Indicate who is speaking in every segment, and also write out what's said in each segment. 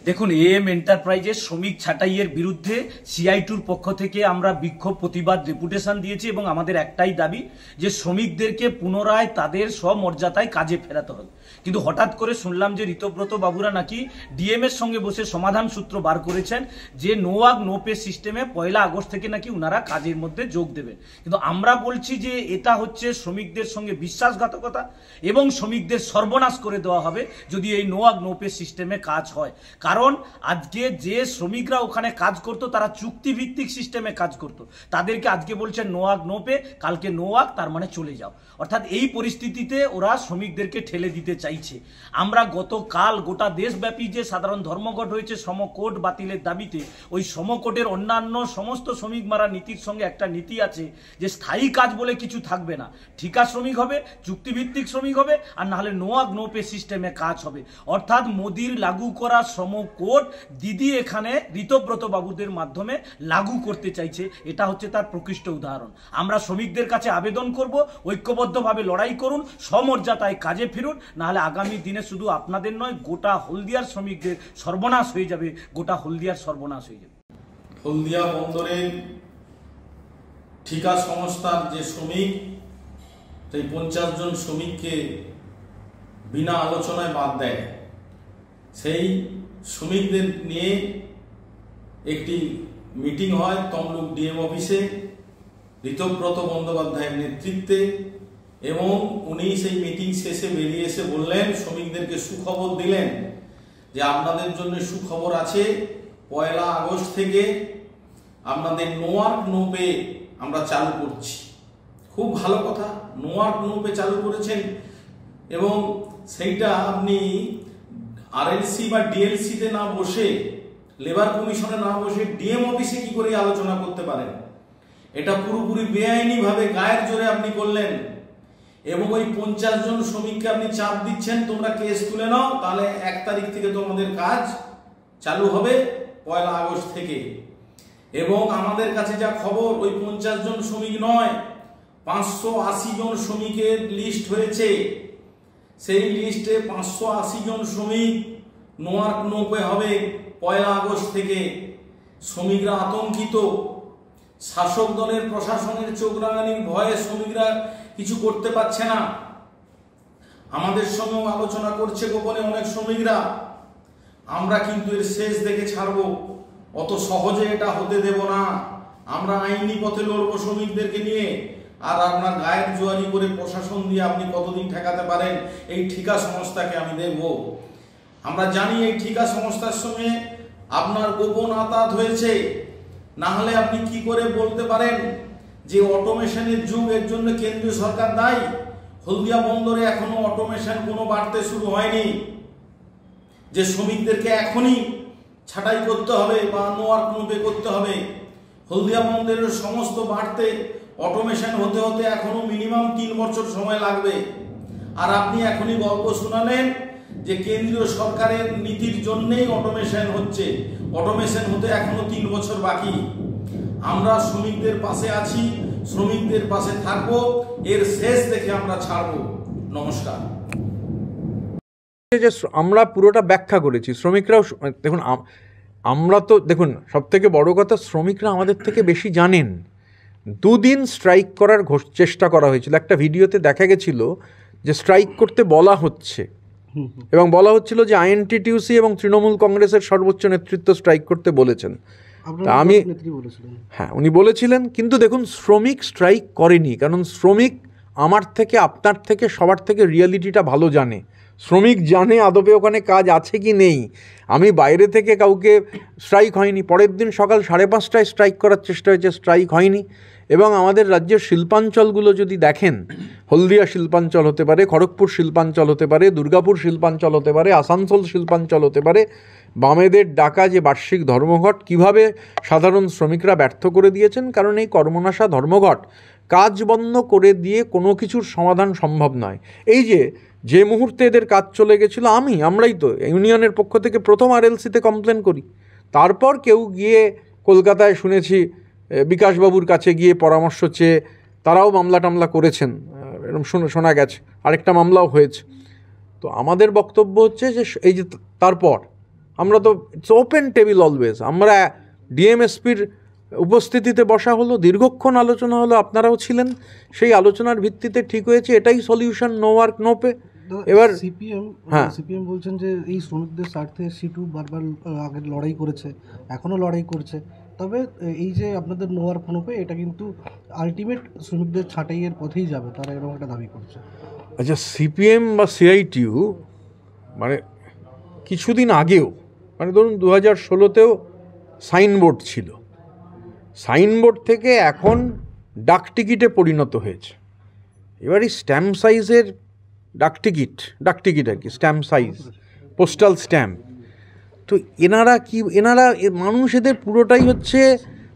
Speaker 1: দেখুন, এএম এন্টারপ্রাইজের শ্রমিক ছাঁটাইয়ের বিরুদ্ধে সিআইটুর পক্ষ থেকে আমরা বিক্ষোভ প্রতিবাদ ডেপুটেশন দিয়েছি এবং আমাদের একটাই দাবি যে শ্রমিকদেরকে পুনরায় তাদের স্বমর্যাদায় কাজে ফেরাতে হবে। কিন্তু হঠাৎ করে শুনলাম যে ঋতব্রত বাবুরা নাকি ডিএম এর সঙ্গে বসে সমাধান সূত্র বার করেছেন যে নো ওয়ার্ক নো পে সিস্টেমে 1 আগস্ট থেকে নাকি উনারা কাজের মধ্যে যোগ দেবেন। কিন্তু আমরা বলছি যে এটা হচ্ছে শ্রমিকদের সঙ্গে বিশ্বাসঘাতকতা এবং শ্রমিকদের সর্বনাশ করে দেওয়া হবে যদি এই নো ওয়ার্ক নো পে সিস্টেমে কাজ হয়। কারণ আজকে যে শ্রমিকরা ওখানে কাজ করতো তারা চুক্তিভিত্তিক সিস্টেমে কাজ করতো, তাদেরকে আজকে বলছেন নো ওয়ার্ক নো পে, কালকে নো ওয়ার্ক তার মানে চলে যাও। অর্থাৎ এই পরিস্থিতিতে ওরা শ্রমিকদেরকে ঠেলে দিতে চাইছে। আমরা গতকাল গোটা দেশব্যাপী যে সাধারণ ধর্মঘট হয়েছে শ্রমকোড বাতিলের দাবিতে, ওই শ্রমকোডের অন্যান্য সমস্ত শ্রমিক মারা নীতির সঙ্গে একটা নীতি আছে যে স্থায়ী কাজ বলে কিছু থাকবে না, ঠিকা শ্রমিক হবে, চুক্তিভিত্তিক শ্রমিক হবে, আর নাহলে নো ওয়ার্ক নো পে সিস্টেমে কাজ হবে। অর্থাৎ মোদির লাগু করা শ্রমকোড দিদি এখানে ঋতব্রত বাবুদের মাধ্যমে লাগু করতে চাইছে। এটা হচ্ছে তার প্রকৃষ্ট উদাহরণ। আমরা শ্রমিকদের কাছে আবেদন করব ঐক্যবদ্ধভাবে লড়াই করুন, সমর্যাদায় কাজে ফিরুন, নাহলে আগামী দিনে শুধু আপনাদের নয় গোটা হলদিয়ার শ্রমিকদের সর্বনাশ হয়ে যাবে, গোটা হলদিয়ার সর্বনাশ হয়ে যাবে।
Speaker 2: হলদিয়া বন্দরে ঠিকা সংস্থার যে শ্রমিক, সেই 50 জন শ্রমিককে বিনা আলোচনায় বাদ দেয়, সেই শ্রমিকদের নিয়ে একটি মিটিং হয় তমলুক ডিএম অফিসে ঋতব্রত বন্দ্যোপাধ্যায়ের নেতৃত্বে, এবং উনি সেই মিটিং শেষে বেরিয়ে এসে বললেন, শ্রমিকদেরকে সুখবর দিলেন যে আপনাদের জন্য সুখবর আছে, 1 আগস্ট থেকে আপনাদের নো ওয়ার্ক নো পে আমরা চালু করছি। খুব ভালো কথা, নো ওয়ার্ক নো পে চালু করেছেন, এবং সেইটা আপনি আরএলসি বা ডিএলসি তে না বসে, লেবার কমিশনে না বসে ডিএম অফিসে কি করে আলোচনা করতে পারেন? এটা পুরোপুরি বেআইনি ভাবে গায়ের জোরে আপনি করলেন, এবং ওই 50 জন শ্রমিককে আপনি চাপ দিচ্ছেন তোমরা কেস তুলে নাও, তাহলে 1 তারিখ থেকে তোমাদের কাজ চালু হবে 1 আগস্ট থেকে। এবং আমাদের কাছে যা খবর, ওই 50 জন শ্রমিক নয়, 580 জন শ্রমিকের লিস্ট হয়েছে। সেই লিস্টে 580 জন শ্রমিক নো ওয়ার্ক নো পে হবে 1 আগস্ট থেকে। শ্রমিকরা আতঙ্কিত, শাসক দলের প্রশাসনের চোখ রাঙানির ভয়ে শ্রমিকরা কিছু করতে পারছে না। আমাদের সঙ্গেও আলোচনা করছে গোপনে অনেক শ্রমিকরা, আমরা কিন্তু এর শেষ দেখে ছাড়বো, অত সহজে এটা হতে দেব না। আমরা আইনি পথে লড়বো শ্রমিকদেরকে নিয়ে, আর আপনার গায়ের জোয়ারি করে প্রশাসন দিয়ে আপনি কতদিন ঠেকাতে পারেন এই ঠিকা সংস্থাকে আমি দেখব। আমরা জানি এই ঠিকা সংস্থার সঙ্গে আপনার গোপন আতাত হয়েছে, না হলে আপনি কি করে বলতে পারেন যে অটোমেশনের যুগ, এর জন্য কেন্দ্রীয় সরকার দায়ী? হলদিয়া বন্দরে এখনো অটোমেশন কোনো বাড়তে শুরু হয়নি যে শ্রমিকদেরকে এখনই ছাঁটাই করতে হবে বা নো ওয়ার্ক নো পে করতে হবে। হলদিয়া বন্দরের সমস্ত বাড়তে অটোমেশন হতে হতে এখনো মিনিমাম 3 বছর সময় লাগবে, আর আপনি এখনই গল্প শোনালেন যে কেন্দ্রীয় সরকারের নীতির জন্যই অটোমেশন হচ্ছে। অটোমেশন হতে এখনো 3 বছর বাকি। আমরা শ্রমিকদের পাশে আছি, শ্রমিকদের পাশে থাকবো, এর শেষ দেখে আমরা ছাড়বো। নমস্কার।
Speaker 3: যে আমরা পুরোটা ব্যাখ্যা করেছি, শ্রমিকরাও দেখুন, আমরা তো দেখুন সব থেকে বড় কথা, শ্রমিকরা আমাদের থেকে বেশি জানেন। 2 দিন স্ট্রাইক করার চেষ্টা করা হয়েছিল, একটা ভিডিওতে দেখা গেছিল যে স্ট্রাইক করতে বলা হচ্ছে, এবং বলা হচ্ছিল যে আইএনটিটিউসি এবং তৃণমূল কংগ্রেসের সর্বোচ্চ নেতৃত্ব স্ট্রাইক করতে বলেছেন। আমি হ্যাঁ, উনি বলেছিলেন, কিন্তু দেখুন শ্রমিক স্ট্রাইক করেনি, কারণ শ্রমিক আমার থেকে, আপনার থেকে, সবার থেকে রিয়ালিটিটা ভালো জানে। শ্রমিক জানে আদপে ওখানে কাজ আছে কি নেই। আমি বাইরে থেকে কাউকে, স্ট্রাইক হয়নি, পরের দিন সকাল 5:30টায় স্ট্রাইক করার চেষ্টা হয়েছে, স্ট্রাইক হয়নি। এবং আমাদের রাজ্যের শিল্পাঞ্চলগুলো যদি দেখেন, হলদিয়া শিল্পাঞ্চল হতে পারে, খড়গপুর শিল্পাঞ্চল হতে পারে, দুর্গাপুর শিল্পাঞ্চল হতে পারে, আসানসোল শিল্পাঞ্চল হতে পারে, বামেদের ডাকা যে বার্ষিক ধর্মঘট কিভাবে সাধারণ শ্রমিকরা ব্যর্থ করে দিয়েছেন। কারণ এই কর্মনাশা ধর্মঘট কাজ বন্ধ করে দিয়ে কোনো কিছুর সমাধান সম্ভব নয়। এই যে মুহূর্তে এদের কাজ চলে গেছিলো, আমরাই তো ইউনিয়নের পক্ষ থেকে প্রথম আরএলসিতে কমপ্লেন করি, তারপর কেউ গিয়ে কলকাতায় শুনেছি বিকাশবাবুর কাছে গিয়ে পরামর্শ চেয়ে তারাও মামলা টামলা করেছেন, এরকম শোনা গেছে, আরেকটা মামলাও হয়েছে। তো আমাদের বক্তব্য হচ্ছে যে এই যে তারপর আমরা তো ইটস ওপেন টেবিল অলওয়েজ। আমরা ডিএমএসপির উপস্থিতিতে বসা হলো, দীর্ঘক্ষণ আলোচনা হলো, আপনারাও ছিলেন, সেই আলোচনার ভিত্তিতে ঠিক হয়েছে এটাই solution, no work no pay. এবার
Speaker 4: সিপিএম বলছেন যে এই শ্রমিকদের স্বার্থে সিটু বারবার আগে লড়াই করেছে, এখনও লড়াই করছে, তবে এই যে আপনাদের নো ওয়ার্ক নো পে এটা কিন্তু আলটিমেট শ্রমিকদের ছাঁটাইয়ের পথেই যাবে, তারা এরকম একটা দাবি করছে।
Speaker 3: আচ্ছা, সিপিএম বা সিআইটিইউ মানে কিছুদিন আগেও, মানে ধরুন 2016তেও সাইনবোর্ড ছিল, সাইনবোর্ড থেকে এখন ডাকটিকিটে পরিণত হয়েছে। এবার এই স্ট্যাম্প সাইজের ডাকটিকিট আর কি, স্ট্যাম্প সাইজ, পোস্টাল স্ট্যাম্প, তো এনারা মানুষ এদের পুরোটাই হচ্ছে,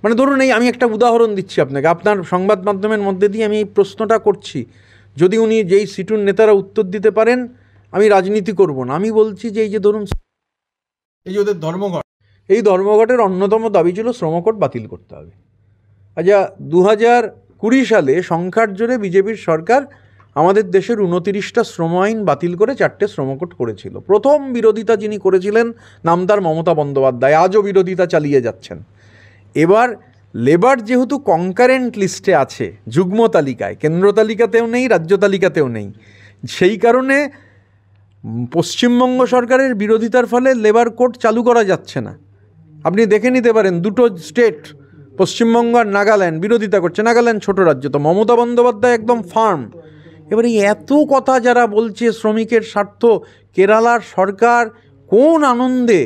Speaker 3: মানে ধরুন এই আমি একটা উদাহরণ দিচ্ছি আপনাকে, আপনার সংবাদ মাধ্যমের মধ্যে দিয়ে আমি এই প্রশ্নটা করছি, যদি উনি যেই সিটুর নেতারা উত্তর দিতে পারেন আমি রাজনীতি করব না। আমি বলছি যে এই যে ধরুন এই যে ওদের ধর্মঘট, এই ধর্মঘটের অন্যতম দাবি ছিল শ্রমকোড বাতিল করতে হবে। আচ্ছা, 2020 সালে সংখ্যার জোরে বিজেপির সরকার আমাদের দেশের 29টা শ্রম আইন বাতিল করে 4টে শ্রমকোড করেছিল। প্রথম বিরোধিতা যিনি করেছিলেন নাম তার মমতা বন্দ্যোপাধ্যায়, আজও বিরোধিতা চালিয়ে যাচ্ছেন। এবার লেবার যেহেতু কনকারেন্ট লিস্টে আছে, যুগ্ম তালিকায়, কেন্দ্র তালিকাতেও নেই, রাজ্য তালিকাতেও নেই, সেই কারণে পশ্চিমবঙ্গ সরকারের বিরোধিতার ফলে লেবার কোড চালু করা যাচ্ছে না। আপনি দেখে নিতে পারেন, দুটো স্টেট পশ্চিমবঙ্গ আর নাগাল্যান্ড বিরোধিতা করছে। নাগাল্যান্ড ছোট রাজ্য, তো মমতা বন্দ্যোপাধ্যায় একদম ফার্ম। এবারে এত কথা যারা বলছে শ্রমিকের স্বার্থ, কেরালার সরকার কোন আনন্দে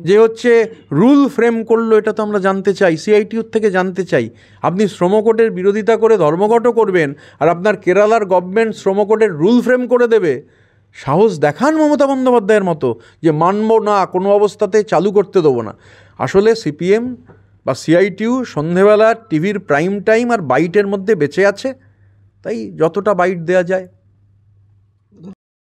Speaker 3: যে হচ্ছে রুল ফ্রেম করলো, এটা তো আমরা জানতে চাই, সিআইটিউর থেকে জানতে চাই। আপনি শ্রমকোডের বিরোধিতা করে ধর্মঘটও করবেন, আর আপনার কেরালার গভর্নমেন্ট শ্রমকোডের রুল ফ্রেম করে দেবে। সাহস দেখান মমতা বন্দ্যোপাধ্যায়ের মতো যে মানব না, কোনো অবস্থাতে চালু করতে দেবো না। আসলে সিপিএম বা সিআইটিউ সন্ধেবেলা টিভির প্রাইম টাইম আর বাইটের মধ্যে বেঁচে আছে, তাই যতটা বাইট দেওয়া যায়